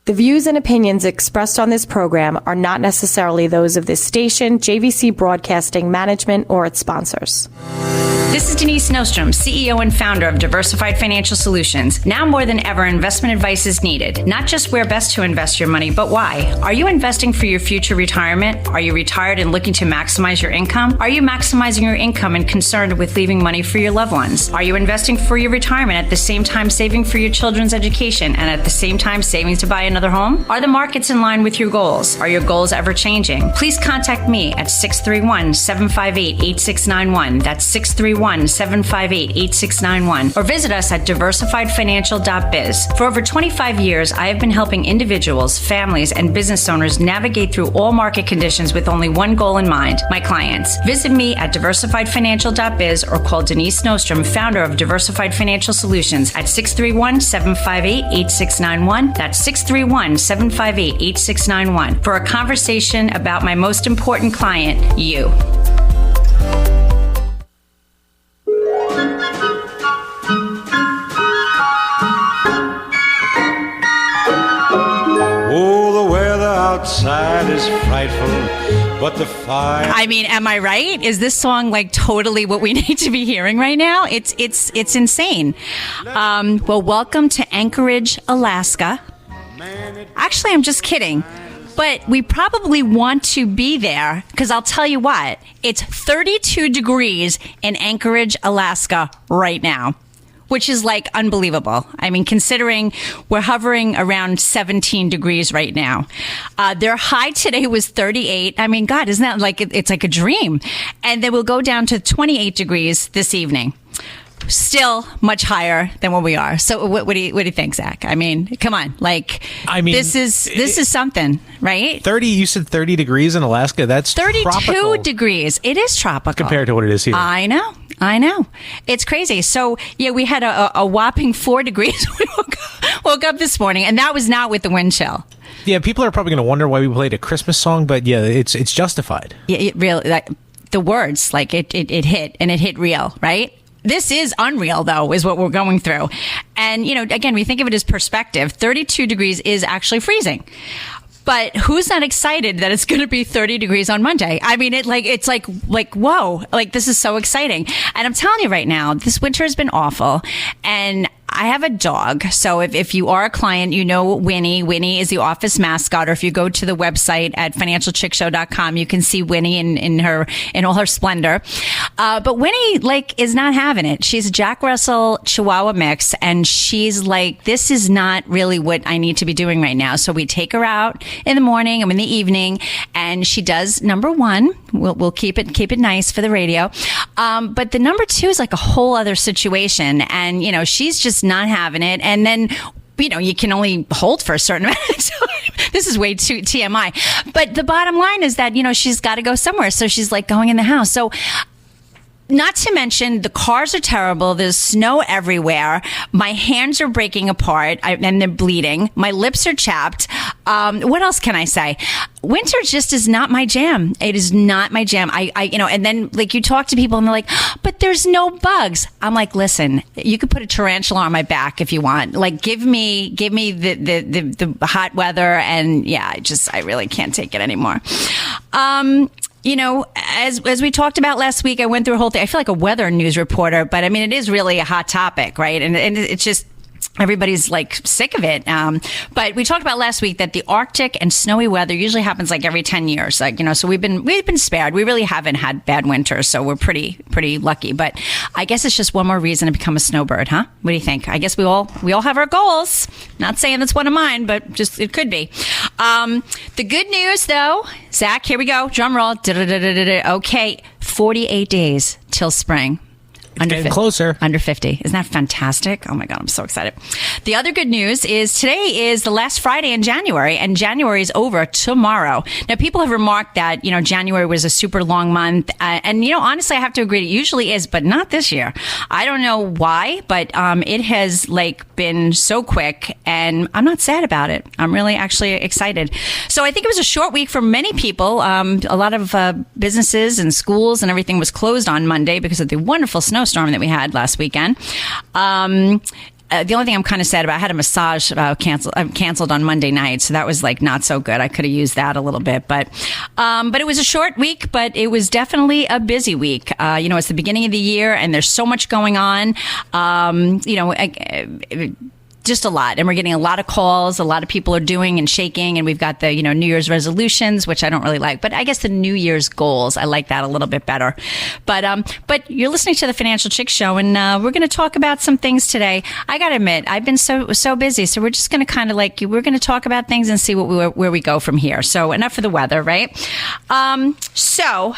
The views and opinions expressed on this program are not necessarily those of this station, JVC Broadcasting Management, or its sponsors. This is Denise Nostrom, CEO and founder of Diversified Financial Solutions. Now more than ever, investment advice is needed. Not just where best to invest your money, but why. Are you investing for your future retirement? Are you retired and looking to maximize your income? Are you maximizing your income and concerned with leaving money for your loved ones? Are you investing for your retirement at the same time saving for your children's education and at the same time saving to buy another home? Are the markets in line with your goals? Are your goals ever changing? Please contact me at 631-758-8691. That's 631-758-8691. Or visit us at diversifiedfinancial.biz. For over 25 years, I have been helping individuals, families, and business owners navigate through all market conditions with only one goal in mind, my clients. Visit me at diversifiedfinancial.biz or call Denise Nostrom, founder of Diversified Financial Solutions, at 631-758-8691. That's 631-758-8691 for a conversation about my most important client, you. Outside is frightful, but the fire. I mean, am I right? Is this song like totally what we need to be hearing right now? It's insane. Well, welcome to Anchorage, Alaska. Actually, I'm just kidding. But we probably want to be there because I'll tell you what, it's 32 degrees in Anchorage, Alaska right now, which is like unbelievable. I mean, considering we're hovering around 17 degrees right now. Their high today was 38. I mean, God, isn't that like, it's like a dream. And then we'll go down to 28 degrees this evening. Still much higher than where we are. So what do you think, Zach? I mean, come on. Like, I mean, this is something, right? 30, you said 30 degrees in Alaska. That's 32 tropical degrees. It is tropical. Compared to what it is here. I know. It's crazy. So, yeah, we had a whopping 4 degrees. We woke up this morning, and that was not with the wind chill. Yeah, people are probably going to wonder why we played a Christmas song, but yeah, it's justified. Yeah, it really, the words, like it hit, and it hit real, right? This is unreal, though, is what we're going through. And, you know, again, we think of it as perspective. 32 degrees is actually freezing. But who's not excited that it's going to be 30 degrees on Monday? I mean, it's like, whoa, like this is so exciting. And I'm telling you right now, this winter has been awful. And I have a dog. So if you are a client, you know Winnie. Winnie is the office mascot. Or if you go to the website at financialchickshow.com, you can see Winnie in all her splendor. But Winnie, like, is not having it. She's a Jack Russell Chihuahua mix. And she's like, this is not really what I need to be doing right now. So we take her out in the morning and in the evening. And she does number one. We'll keep it nice for the radio. But the number two is like a whole other situation. And, you know, she's just not having it. And then, you know, you can only hold for a certain amount of time. This is way too TMI. But the bottom line is that, you know, she's got to go somewhere. So she's like going in the house. So not to mention the cars are terrible. There's snow everywhere. My hands are breaking apart and they're bleeding. My lips are chapped. What else can I say? Winter just is not my jam. It is not my jam. You know, and then like you talk to people and they're like, but there's no bugs. I'm like, listen, you could put a tarantula on my back if you want. Like, give me the hot weather. And yeah, I really can't take it anymore. You know, as we talked about last week, I went through a whole thing. I feel like a weather news reporter, but I mean, it is really a hot topic, right? And it's just, everybody's like sick of it. But we talked about last week that the Arctic and snowy weather usually happens like every 10 years. Like, you know, so we've been spared. We really haven't had bad winters. So we're pretty lucky. But I guess it's just one more reason to become a snowbird, huh? What do you think? I guess we all have our goals. Not saying that's one of mine, but just it could be. The good news though, Zach, here we go. Drum roll. Okay. 48 days till spring. Getting closer. Under 50. Isn't that fantastic? Oh my God, I'm so excited. The other good news is today is the last Friday in January, and January is over tomorrow. Now, people have remarked that, you know, January was a super long month. And, you know, honestly, I have to agree. It usually is, but not this year. I don't know why, but it has like been so quick, and I'm not sad about it. I'm really actually excited. So I think it was a short week for many people. A lot of businesses and schools and everything was closed on Monday because of the wonderful snowstorm that we had last weekend. The only thing I'm kind of sad about, I had a massage canceled on Monday night, so that was like not so good. I could have used that a little bit, but it was a short week, but it was definitely a busy week. It's the beginning of the year, and there's so much going on. Just a lot. And we're getting a lot of calls. A lot of people are doing and shaking. And we've got the, New Year's resolutions, which I don't really like. But I guess the New Year's goals, I like that a little bit better. But you're listening to the Financial Chick Show, and we're going to talk about some things today. I got to admit, I've been so busy. So we're just going to kind of we're going to talk about things and see where we go from here. So enough for the weather, right? So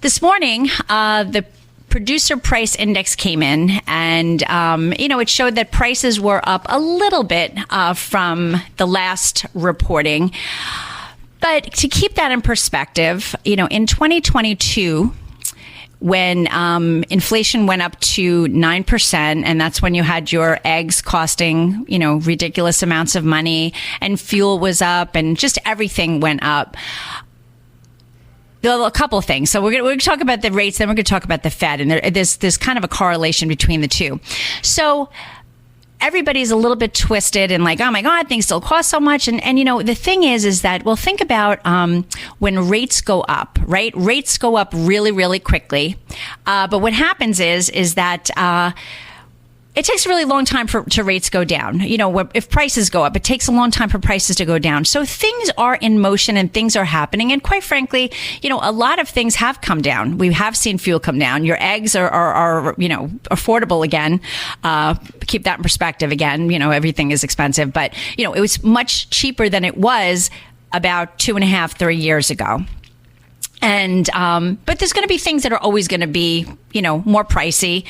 this morning, the Producer Price Index came in, and it showed that prices were up a little bit from the last reporting. But to keep that in perspective, in 2022, when inflation went up to 9%, and that's when you had your eggs costing, ridiculous amounts of money, and fuel was up, and just everything went up. A couple of things. So we're going to talk about the rates, then we're going to talk about the Fed, and there's kind of a correlation between the two. So everybody's a little bit twisted and like, oh my God, things still cost so much. And the thing is that, well, think about when rates go up, right? Rates go up really, really quickly. But what happens is that it takes a really long time to rates go down. If prices go up, it takes a long time for prices to go down. So things are in motion and things are happening. And quite frankly, a lot of things have come down. We have seen fuel come down. Your eggs are affordable again. Keep that in perspective again. Everything is expensive, but it was much cheaper than it was about 2.5, 3 years ago. And, but there's going to be things that are always going to be, more pricey.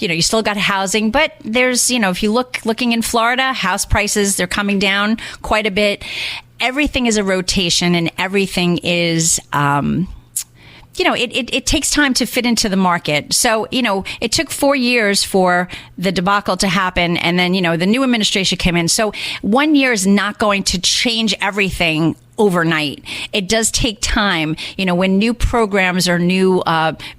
You still got housing, but there's, if you looking in Florida, house prices, they're coming down quite a bit. Everything is a rotation, and everything is, it takes time to fit into the market. So, it took 4 years for the debacle to happen. And then, the new administration came in. So 1 year is not going to change everything overnight. It does take time. When new programs or new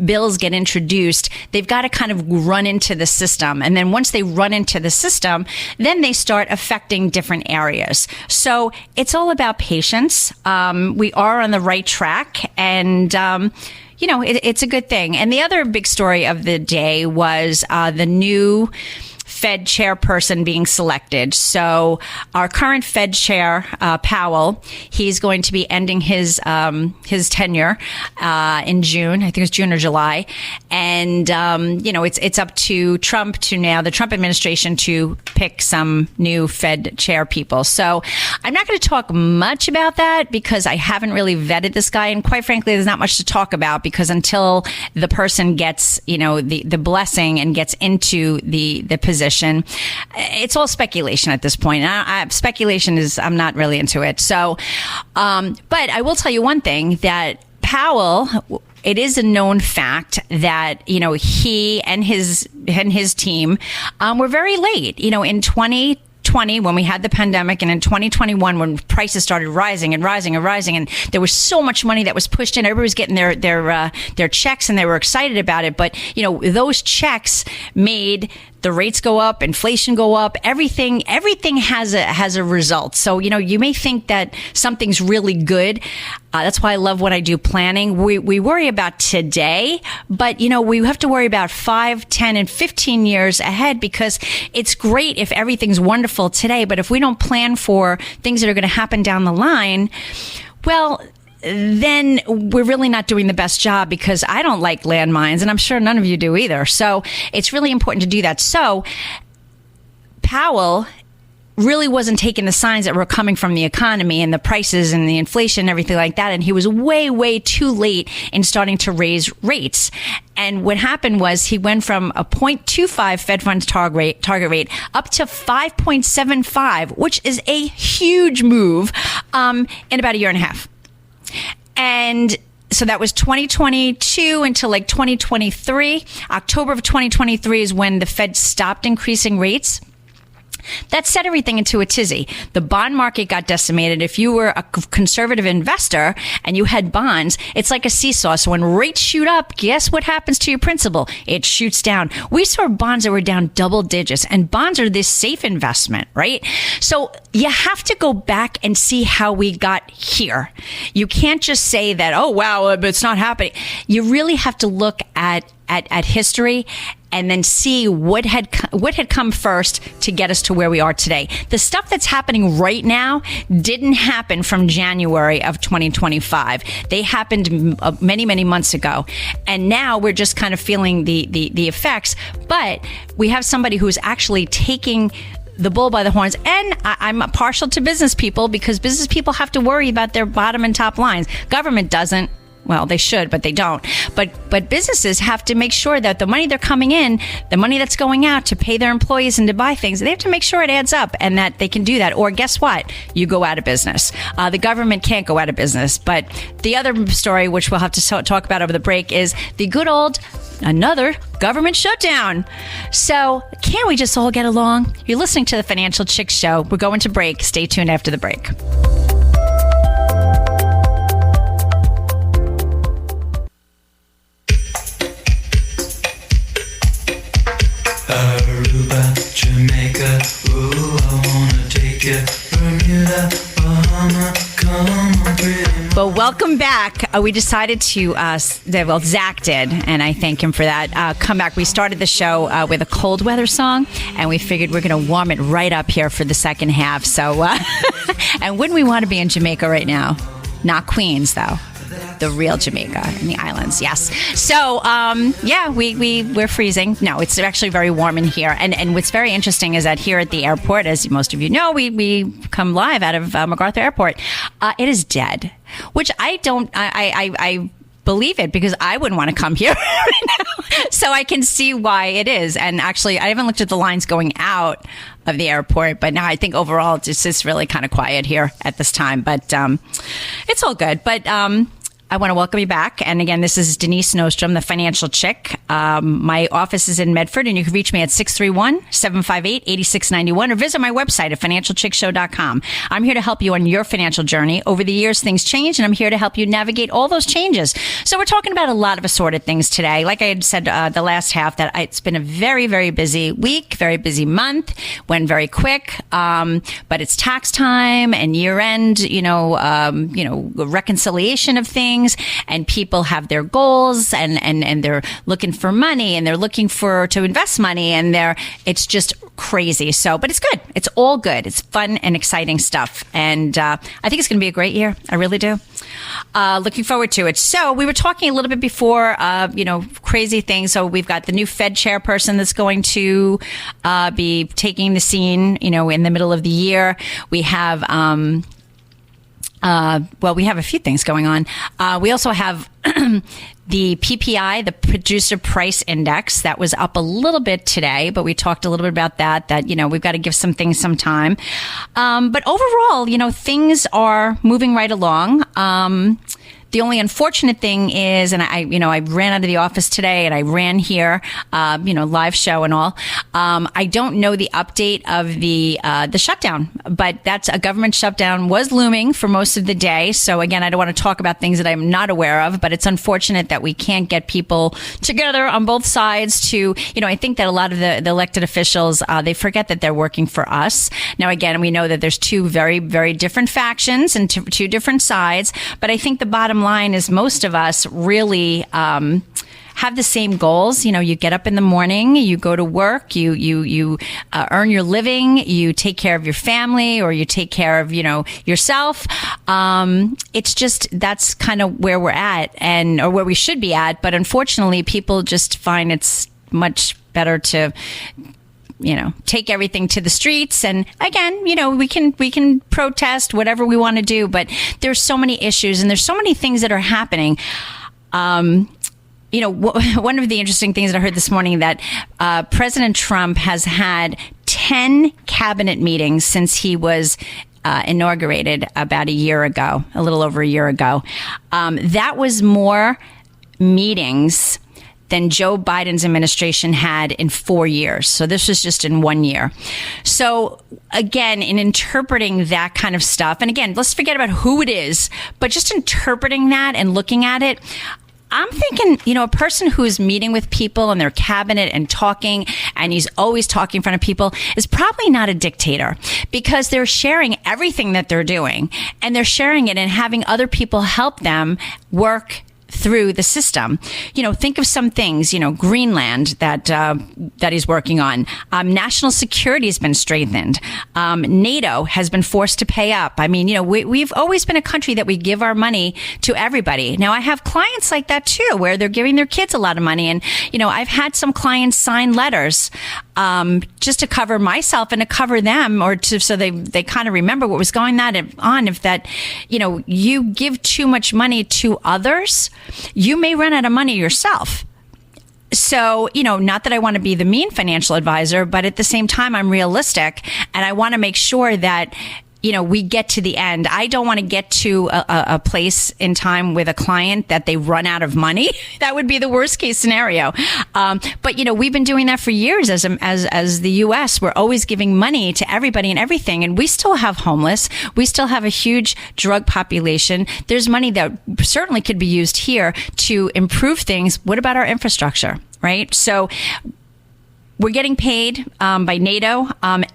bills get introduced, they've got to kind of run into the system. And then once they run into the system, then they start affecting different areas. So it's all about patience. We are on the right track, and it's a good thing. And the other big story of the day was the new Fed chairperson being selected. So our current Fed chair, Powell, he's going to be ending his tenure in June. I think it's June or July. And, it's up to Trump to now, the Trump administration, to pick some new Fed chair people. So I'm not going to talk much about that because I haven't really vetted this guy. And quite frankly, there's not much to talk about because until the person gets, the blessing and gets into the position, it's all speculation at this point. Speculation I'm not really into it. So, but I will tell you one thing, that Powell, it is a known fact that, he and his team, were very late, in 2020 when we had the pandemic, and in 2021 when prices started rising and rising and rising, and there was so much money that was pushed in. Everybody was getting their checks, and they were excited about it. But those checks made the rates go up, inflation go up, everything has a result. So, you may think that something's really good. That's why I love when I do planning. We worry about today, but, we have to worry about 5, 10, and 15 years ahead, because it's great if everything's wonderful today. But if we don't plan for things that are going to happen down the line, well, then we're really not doing the best job, because I don't like landmines, and I'm sure none of you do either. So it's really important to do that. So Powell really wasn't taking the signs that were coming from the economy and the prices and the inflation and everything like that. And he was way, way too late in starting to raise rates. And what happened was he went from a 0.25 Fed funds target rate up to 5.75, which is a huge move in about a year and a half. And so that was 2022 until like 2023. October of 2023 is when the Fed stopped increasing rates. That set everything into a tizzy. The bond market got decimated. If you were a conservative investor and you had bonds, it's like a seesaw. So when rates shoot up, guess what happens to your principal? It shoots down. We saw bonds that were down double digits, and bonds are this safe investment, right? So you have to go back and see how we got here. You can't just say that, oh, wow, but it's not happening. You really have to look at history and then see what had come first to get us to where we are today. The stuff that's happening right now didn't happen from January of 2025. They happened many, many months ago. And now we're just kind of feeling the effects. But we have somebody who's actually taking the bull by the horns. And I'm partial to business people, because business people have to worry about their bottom and top lines. Government doesn't. Well, they should, but they don't. But businesses have to make sure that the money they're coming in, the money that's going out to pay their employees and to buy things, they have to make sure it adds up and that they can do that. Or guess what? You go out of business. The government can't go out of business. But the other story, which we'll have to talk about over the break, is the good old another government shutdown. So can't we just all get along? You're listening to the Financial Chick Show. We're going to break. Stay tuned after the break. Aruba, Jamaica, ooh, I wanna take you. Bermuda, Bahama, come on, pretty. But welcome back. We decided to, Zach did, and I thank him for that, come back. We started the show with a cold weather song, and we figured we're going to warm it right up here for the second half. So, and wouldn't we want to be in Jamaica right now? Not Queens, though. The real Jamaica in the islands, yes. So, yeah, we're freezing. No, it's actually very warm in here. And what's very interesting is that here at the airport, as most of you know, we come live out of MacArthur Airport. It is dead, which I believe it, because I wouldn't want to come here right now. So I can see why it is. And actually, I haven't looked at the lines going out of the airport, but now I think overall it's just really kind of quiet here at this time. But it's all good. But I want to welcome you back. And again, this is Denise Nostrom, the Financial Chick. My office is in Medford, and you can reach me at 631-758-8691 or visit my website at financialchickshow.com. I'm here to help you on your financial journey. Over the years, things change, and I'm here to help you navigate all those changes. So we're talking about a lot of assorted things today. Like I had said the last half, that it's been a very, very busy week, very busy month, went very quick. But it's tax time and year end, reconciliation of things. And people have their goals, and they're looking for money, and they're looking to invest money, and it's just crazy. So, but it's good. It's all good. It's fun and exciting stuff. And I think it's going to be a great year. I really do. Looking forward to it. So we were talking a little bit before, crazy things. So we've got the new Fed chairperson that's going to be taking the scene, in the middle of the year. We have we have a few things going on. We also have the PPI, the Producer Price Index, that was up a little bit today, but we talked a little bit about that, we've got to give some things some time. But overall, things are moving right along. The only unfortunate thing is, and I ran out of the office today and I ran here, live show and all. I don't know the update of the shutdown, but that's a government shutdown was looming for most of the day. So again, I don't want to talk about things that I'm not aware of, but it's unfortunate that we can't get people together on both sides to, I think that a lot of the elected officials, they forget that they're working for us. Now, again, we know that there's two very, very different factions and two different sides, but I think the bottom line is most of us really have the same goals. You get up in the morning, you go to work, you earn your living, you take care of your family, or you take care of yourself. It's just that's kind of where we're at, or where we should be at. But unfortunately, people just find it's much better to take everything to the streets. And again, we can protest whatever we want to do, but there's so many issues and there's so many things that are happening. One of the interesting things that I heard this morning, that President Trump has had 10 cabinet meetings since he was inaugurated about a little over a year ago. That was more meetings than Joe Biden's administration had in 4 years. So this was just in 1 year. So again, in interpreting that kind of stuff, and again, let's forget about who it is, but just interpreting that and looking at it, I'm thinking, a person who's meeting with people in their cabinet and talking, and he's always talking in front of people, is probably not a dictator, because they're sharing everything that they're doing, and they're sharing it and having other people help them work through the system. Think of some things, Greenland that he's working on. National security has been strengthened. NATO has been forced to pay up. I mean, we've always been a country that we give our money to everybody. Now, I have clients like that too, where they're giving their kids a lot of money. And, I've had some clients sign letters just to cover myself and to cover them, or so they kind of remember what was going on. If that, you give too much money to others, you may run out of money yourself. So, not that I want to be the mean financial advisor, but at the same time, I'm realistic, and I want to make sure that we get to the end. I don't want to get to a place in time with a client that they run out of money. That would be the worst case scenario. But we've been doing that for years as the U.S. We're always giving money to everybody and everything, and we still have homeless. We still have a huge drug population. There's money that certainly could be used here to improve things. What about our infrastructure, right? So we're getting paid by NATO.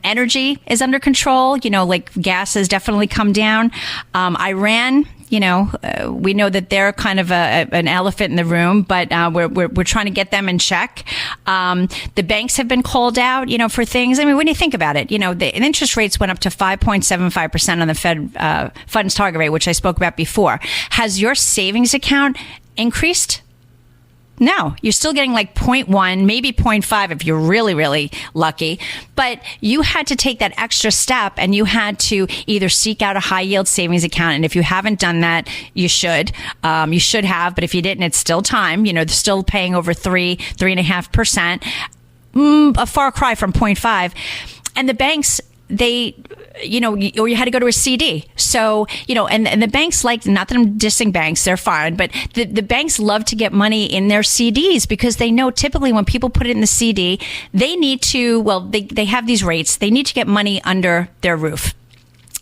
Energy is under control. Like gas has definitely come down. Iran, we know that they're kind of an elephant in the room, but we're trying to get them in check. The banks have been called out, for things. I mean, when you think about it, the interest rates went up to 5.75% on the Fed funds target rate, which I spoke about before. Has your savings account increased? No, you're still getting like 0.1, maybe 0.5 if you're really, really lucky. But you had to take that extra step, and you had to either seek out a high yield savings account. And if you haven't done that, you should. You should have. But if you didn't, it's still time. They're still paying over 3.5%. A far cry from 0.5. And the banks, or you had to go to a CD. So, and the banks not that I'm dissing banks, they're fine, but the banks love to get money in their CDs, because they know typically when people put it in the CD, they need to, they have these rates. They need to get money under their roof.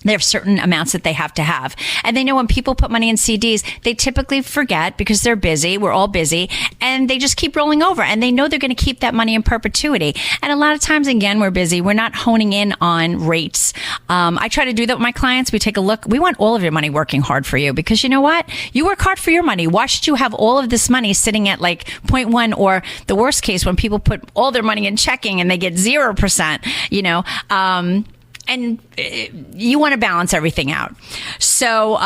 They have certain amounts that they have to have. And they know when people put money in CDs, they typically forget because they're busy. We're all busy. And they just keep rolling over. And they know they're going to keep that money in perpetuity. And a lot of times, again, we're busy. We're not honing in on rates. I try to do that with my clients. We take a look. We want all of your money working hard for you, because you know what? You work hard for your money. Why should you have all of this money sitting at like 0.1, or the worst case when people put all their money in checking and they get 0%, and you want to balance everything out. So,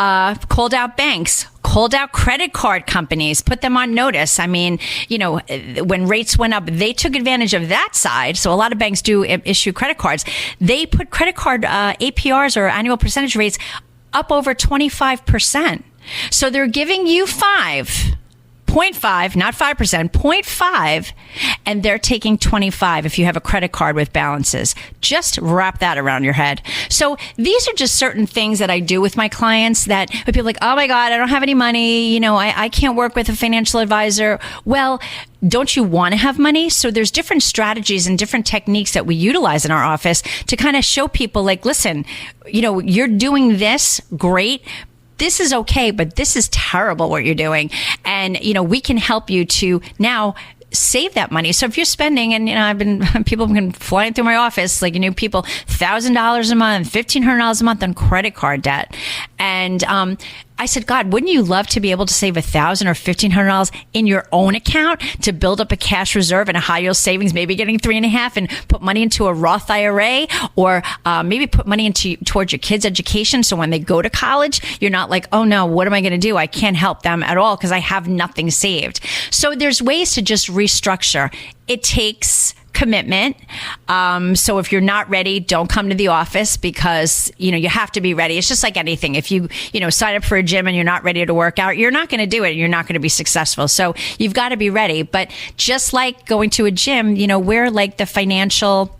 called out banks, called out credit card companies, put them on notice. I mean, when rates went up, they took advantage of that side. So a lot of banks do issue credit cards. They put credit card APRs, or annual percentage rates, up over 25%. So they're giving you 0.5, not 5%, 0.5, and they're taking 25 if you have a credit card with balances. Just wrap that around your head. So these are just certain things that I do with my clients that people are like, oh my God, I don't have any money. I can't work with a financial advisor. Well, don't you want to have money? So there's different strategies and different techniques that we utilize in our office to kind of show people, like, listen, you're doing this, great. This is okay, but this is terrible what you're doing. And, we can help you to now save that money. So if you're spending, and, people have been flying through my office, like, people, $1,000 a month, $1,500 a month on credit card debt. And, I said, God, wouldn't you love to be able to save $1,000 or $1,500 in your own account to build up a cash reserve and a high yield savings, maybe getting 3.5, and put money into a Roth IRA, or maybe put money towards your kids' education. So when they go to college, you're not like, oh no, what am I going to do? I can't help them at all because I have nothing saved. So there's ways to just restructure. It takes commitment. So if you're not ready, don't come to the office, because, you have to be ready. It's just like anything. If you sign up for a gym and you're not ready to work out, you're not going to do it. You're not going to be successful. So you've got to be ready. But just like going to a gym, we're like the financial,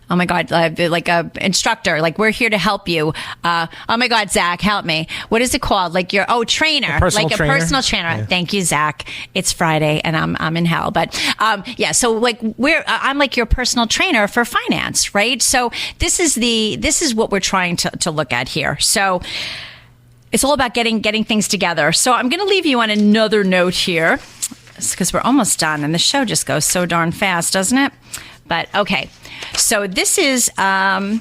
Oh my God, like a instructor, like we're here to help you. Oh my God, Zach, help me. What is it called? Like trainer, personal like trainer. a personal trainer. Yeah. Thank you, Zach. It's Friday and I'm in hell, but so like I'm like your personal trainer for finance, right? So this is what we're trying to look at here. So it's all about getting things together. So I'm going to leave you on another note here, because we're almost done and the show just goes so darn fast, doesn't it? But okay. So this is 8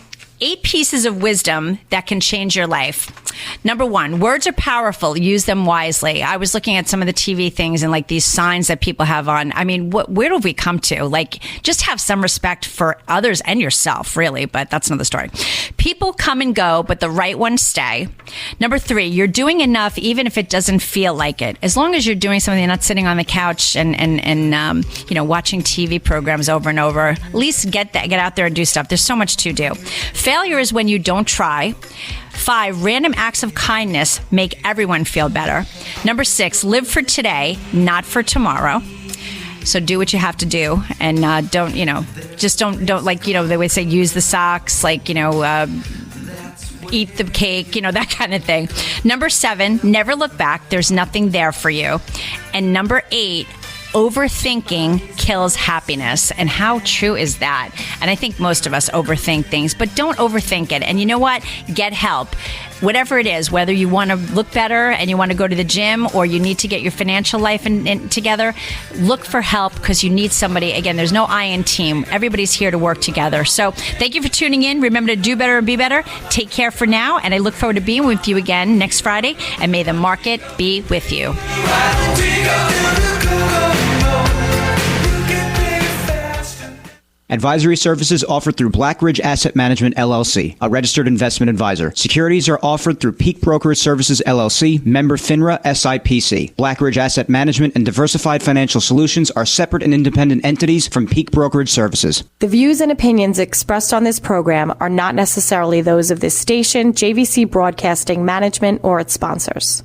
pieces of wisdom that can change your life. Number 1, words are powerful. Use them wisely. I was looking at some of the TV things and like these signs that people have on. I mean, where do we come to? Like, just have some respect for others and yourself, really. But that's another story. People come and go, but the right ones stay. Number 3, you're doing enough even if it doesn't feel like it. As long as you're doing something, you're not sitting on the couch and watching TV programs over and over. At least get out there and do stuff. There's so much to do. Failure is when you don't try. 5, random acts of kindness make everyone feel better. Number 6, live for today, not for tomorrow. So do what you have to do, and don't like, they would say use the socks, like, eat the cake, that kind of thing. Number 7, never look back. There's nothing there for you. And number 8, overthinking kills happiness. And how true is that? And I think most of us overthink things, but don't overthink it. And you know what? Get help. Whatever it is, whether you want to look better and you want to go to the gym, or you need to get your financial life together, look for help, because you need somebody. Again, there's no I in team. Everybody's here to work together. So thank you for tuning in. Remember to do better and be better. Take care for now. And I look forward to being with you again next Friday. And may the market be with you. Advisory services offered through Blackridge Asset Management, LLC, a registered investment advisor. Securities are offered through Peak Brokerage Services, LLC, member FINRA, SIPC. Blackridge Asset Management and Diversified Financial Solutions are separate and independent entities from Peak Brokerage Services. The views and opinions expressed on this program are not necessarily those of this station, JVC Broadcasting Management, or its sponsors.